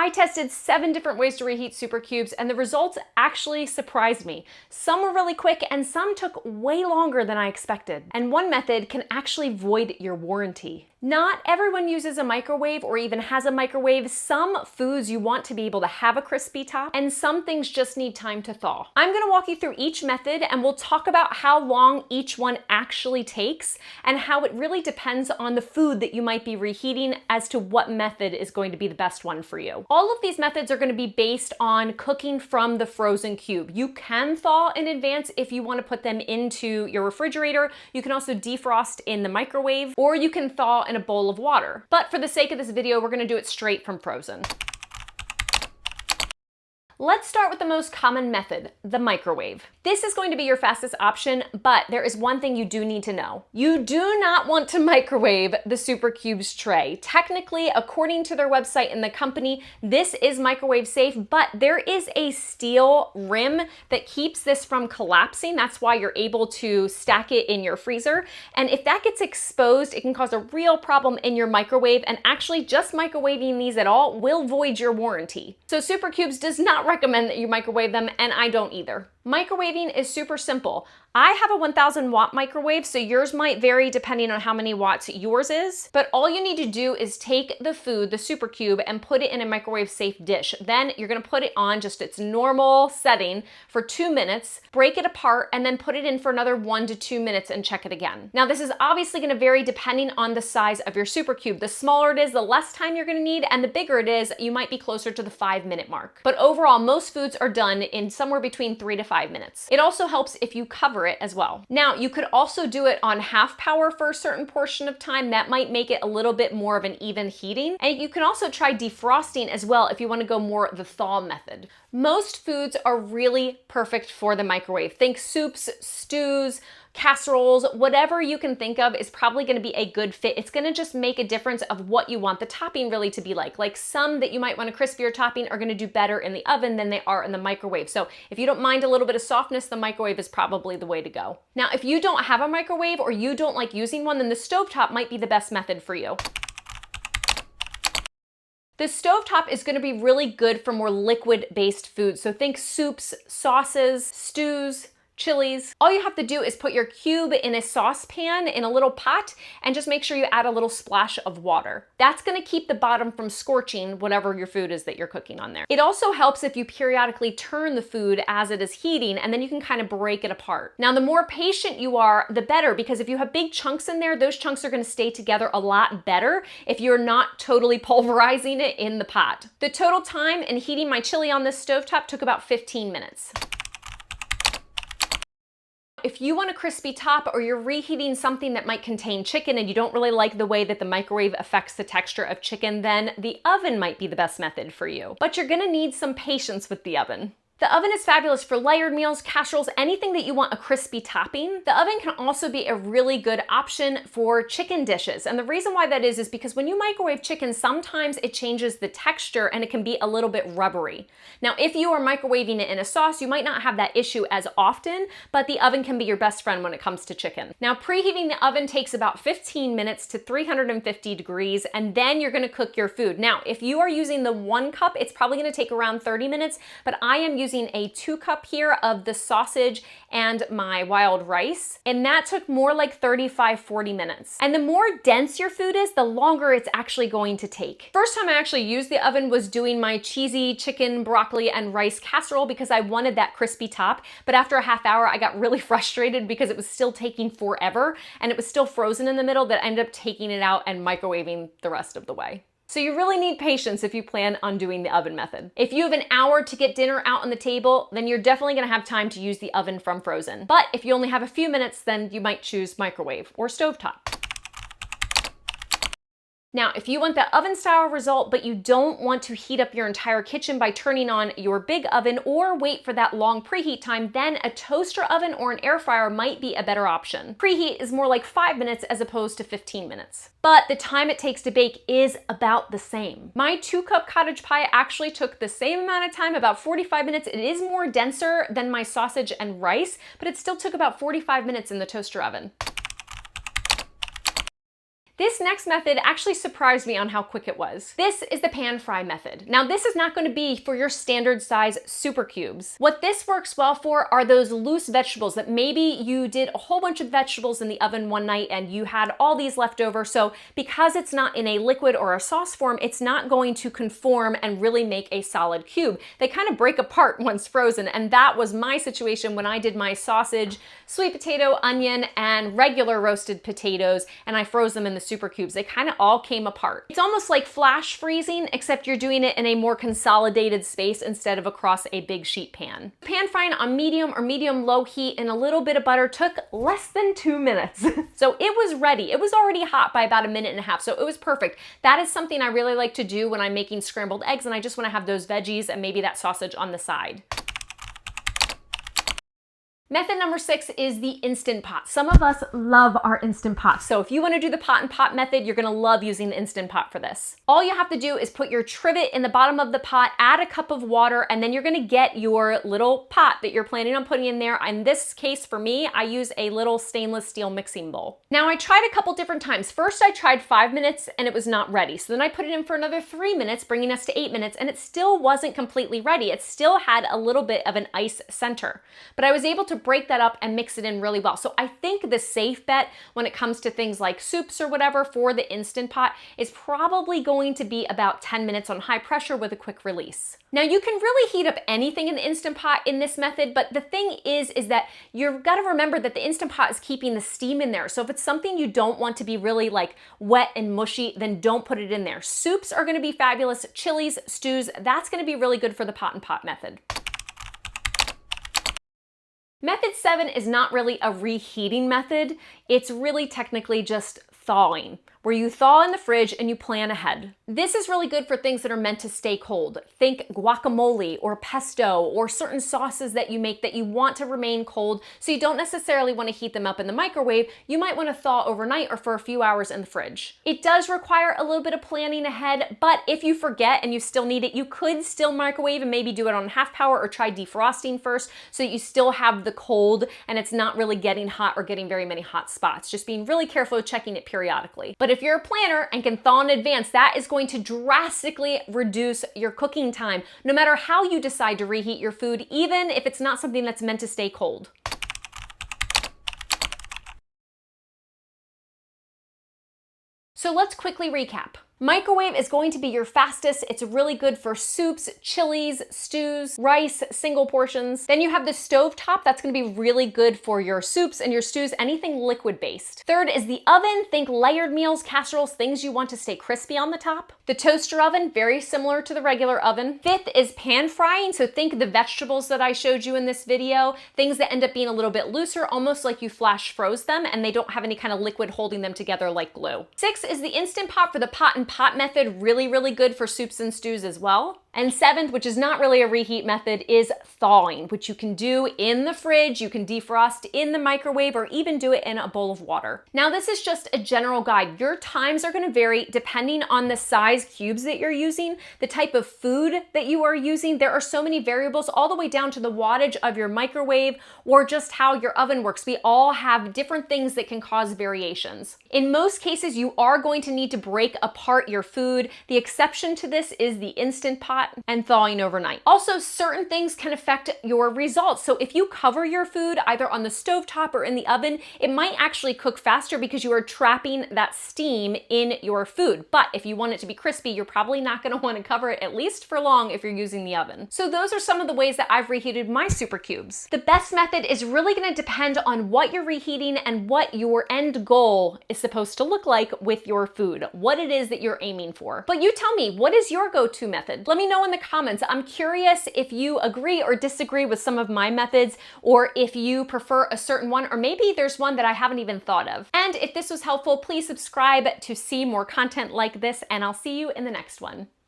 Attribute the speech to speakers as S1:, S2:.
S1: I tested 7 different ways to reheat super cubes, and the results actually surprised me. Some were really quick and some took way longer than I expected. And one method can actually void your warranty. Not everyone uses a microwave or even has a microwave. Some foods you want to be able to have a crispy top, and some things just need time to thaw. I'm gonna walk you through each method and we'll talk about how long each one actually takes and how it really depends on the food that you might be reheating as to what method is going to be the best one for you. All of these methods are gonna be based on cooking from the frozen cube. You can thaw in advance if you wanna put them into your refrigerator. You can also defrost in the microwave, or you can thaw in a bowl of water. But for the sake of this video, we're gonna do it straight from frozen. Let's start with the most common method, the microwave. This is going to be your fastest option, but there is one thing you do need to know. You do not want to microwave the Super Cubes tray. Technically, according to their website and the company, this is microwave safe, but there is a steel rim that keeps this from collapsing. That's why you're able to stack it in your freezer. And if that gets exposed, it can cause a real problem in your microwave, and actually just microwaving these at all will void your warranty. So Super Cubes does not recommend that you microwave them, and I don't either. Microwaving is super simple. I have a 1000 watt microwave, so yours might vary depending on how many watts yours is, but all you need to do is take the food, the Super Cube, and put it in a microwave safe dish. Then you're gonna put it on just its normal setting for 2 minutes, break it apart, and then put it in for another 1 to 2 minutes and check it again. Now this is obviously gonna vary depending on the size of your Super Cube. The smaller it is, the less time you're gonna need, and the bigger it is, you might be closer to the 5-minute mark. But overall, most foods are done in somewhere between 3 to 5 minutes. It also helps if you cover it as well. Now, you could also do it on half power for a certain portion of time. That might make it a little bit more of an even heating. And you can also try defrosting as well if you want to go more the thaw method. Most foods are really perfect for the microwave. Think soups, stews, casseroles, whatever you can think of is probably gonna be a good fit. It's gonna just make a difference of what you want the topping really to be like. Like some that you might want a crispier topping are gonna do better in the oven than they are in the microwave. So if you don't mind a little bit of softness, the microwave is probably the way to go. Now, if you don't have a microwave or you don't like using one, then the stovetop might be the best method for you. The stovetop is gonna be really good for more liquid-based foods. So think soups, sauces, stews, chilies. All you have to do is put your cube in a saucepan in a little pot and just make sure you add a little splash of water. That's gonna keep the bottom from scorching whatever your food is that you're cooking on there. It also helps if you periodically turn the food as it is heating, and then you can kind of break it apart. Now, the more patient you are, the better, because if you have big chunks in there, those chunks are gonna stay together a lot better if you're not totally pulverizing it in the pot. The total time in heating my chili on this stovetop took about 15 minutes. If you want a crispy top or you're reheating something that might contain chicken and you don't really like the way that the microwave affects the texture of chicken, then the oven might be the best method for you. But you're gonna need some patience with the oven. The oven is fabulous for layered meals, casseroles, anything that you want a crispy topping. The oven can also be a really good option for chicken dishes. And the reason why that is because when you microwave chicken, sometimes it changes the texture and it can be a little bit rubbery. Now, if you are microwaving it in a sauce, you might not have that issue as often, but the oven can be your best friend when it comes to chicken. Now, preheating the oven takes about 15 minutes to 350 degrees, and then you're gonna cook your food. Now, if you are using the 1 cup, it's probably gonna take around 30 minutes, but I am using a 2 cup here of the sausage and my wild rice, and that took more like 35-40 minutes. And the more dense your food is, the longer it's actually going to take. First time I actually used the oven was doing my cheesy chicken, broccoli, and rice casserole because I wanted that crispy top, but after a half hour, I got really frustrated because it was still taking forever and it was still frozen in the middle that I ended up taking it out and microwaving the rest of the way. So you really need patience if you plan on doing the oven method. If you have an hour to get dinner out on the table, then you're definitely gonna have time to use the oven from frozen. But if you only have a few minutes, then you might choose microwave or stovetop. Now, if you want the oven style result, but you don't want to heat up your entire kitchen by turning on your big oven or wait for that long preheat time, then a toaster oven or an air fryer might be a better option. Preheat is more like 5 minutes as opposed to 15 minutes. But the time it takes to bake is about the same. My 2-cup cottage pie actually took the same amount of time, about 45 minutes. It is more denser than my sausage and rice, but it still took about 45 minutes in the toaster oven. This next method actually surprised me on how quick it was. This is the pan fry method. Now this is not going to be for your standard size super cubes. What this works well for are those loose vegetables that maybe you did a whole bunch of vegetables in the oven one night and you had all these left over. So because it's not in a liquid or a sauce form, it's not going to conform and really make a solid cube. They kind of break apart once frozen, and that was my situation when I did my sausage, sweet potato, onion, and regular roasted potatoes, and I froze them in the super cubes. They kind of all came apart. It's almost like flash freezing, except you're doing it in a more consolidated space instead of across a big sheet pan. Pan frying on medium or medium low heat in a little bit of butter took less than 2 minutes. So it was ready. It was already hot by about 1.5 minutes, so it was perfect. That is something I really like to do when I'm making scrambled eggs and I just want to have those veggies and maybe that sausage on the side. Method number 6 is the Instant Pot. Some of us love our Instant Pot. So if you want to do the pot and pot method, you're going to love using the Instant Pot for this. All you have to do is put your trivet in the bottom of the pot, add a cup of water, and then you're going to get your little pot that you're planning on putting in there. In this case, for me, I use a little stainless steel mixing bowl. Now I tried a couple different times. First, I tried 5 minutes and it was not ready. So then I put it in for another 3 minutes, bringing us to 8 minutes, and it still wasn't completely ready. It still had a little bit of an ice center, but I was able to break that up and mix it in really well. So I think the safe bet when it comes to things like soups or whatever for the Instant Pot is probably going to be about 10 minutes on high pressure with a quick release. Now you can really heat up anything in the Instant Pot in this method, but the thing is that you've got to remember that the Instant Pot is keeping the steam in there. So if it's something you don't want to be really like wet and mushy, then don't put it in there. Soups are going to be fabulous. Chilies, stews, that's going to be really good for the pot and pot method. Method 7 is not really a reheating method. It's really technically just thawing, where you thaw in the fridge and you plan ahead. This is really good for things that are meant to stay cold. Think guacamole or pesto or certain sauces that you make that you want to remain cold, so you don't necessarily want to heat them up in the microwave. You might want to thaw overnight or for a few hours in the fridge. It does require a little bit of planning ahead, but if you forget and you still need it, you could still microwave and maybe do it on half power or try defrosting first so that you still have the cold and it's not really getting hot or getting very many hot spots. Just being really careful with checking it periodically. But if you're a planner and can thaw in advance, that is going to drastically reduce your cooking time, no matter how you decide to reheat your food, even if it's not something that's meant to stay cold. So let's quickly recap. Microwave is going to be your fastest. It's really good for soups, chilies, stews, rice, single portions. Then you have the stovetop. That's going to be really good for your soups and your stews, anything liquid based. Third is the oven. Think layered meals, casseroles, things you want to stay crispy on the top. The toaster oven, very similar to the regular oven. Fifth is pan frying. So think the vegetables that I showed you in this video, things that end up being a little bit looser, almost like you flash froze them and they don't have any kind of liquid holding them together like glue. Six is the Instant Pot for the pot and pot method, really good for soups and stews as well. And seventh, which is not really a reheat method, is thawing, which you can do in the fridge, you can defrost in the microwave, or even do it in a bowl of water. Now, this is just a general guide. Your times are gonna vary depending on the size cubes that you're using, the type of food that you are using. There are so many variables, all the way down to the wattage of your microwave or just how your oven works. We all have different things that can cause variations. In most cases, you are going to need to break apart your food. The exception to this is the Instant Pot and thawing overnight. Also, certain things can affect your results. So if you cover your food either on the stovetop or in the oven, it might actually cook faster because you are trapping that steam in your food. But if you want it to be crispy, you're probably not gonna wanna cover it, at least for long, if you're using the oven. So those are some of the ways that I've reheated my super cubes. The best method is really gonna depend on what you're reheating and what your end goal is supposed to look like with your food, what it is that you're aiming for. But you tell me, what is your go-to method? Let me know in the comments. I'm curious if you agree or disagree with some of my methods, or if you prefer a certain one, or maybe there's one that I haven't even thought of. And if this was helpful, please subscribe to see more content like this, and I'll see you in the next one.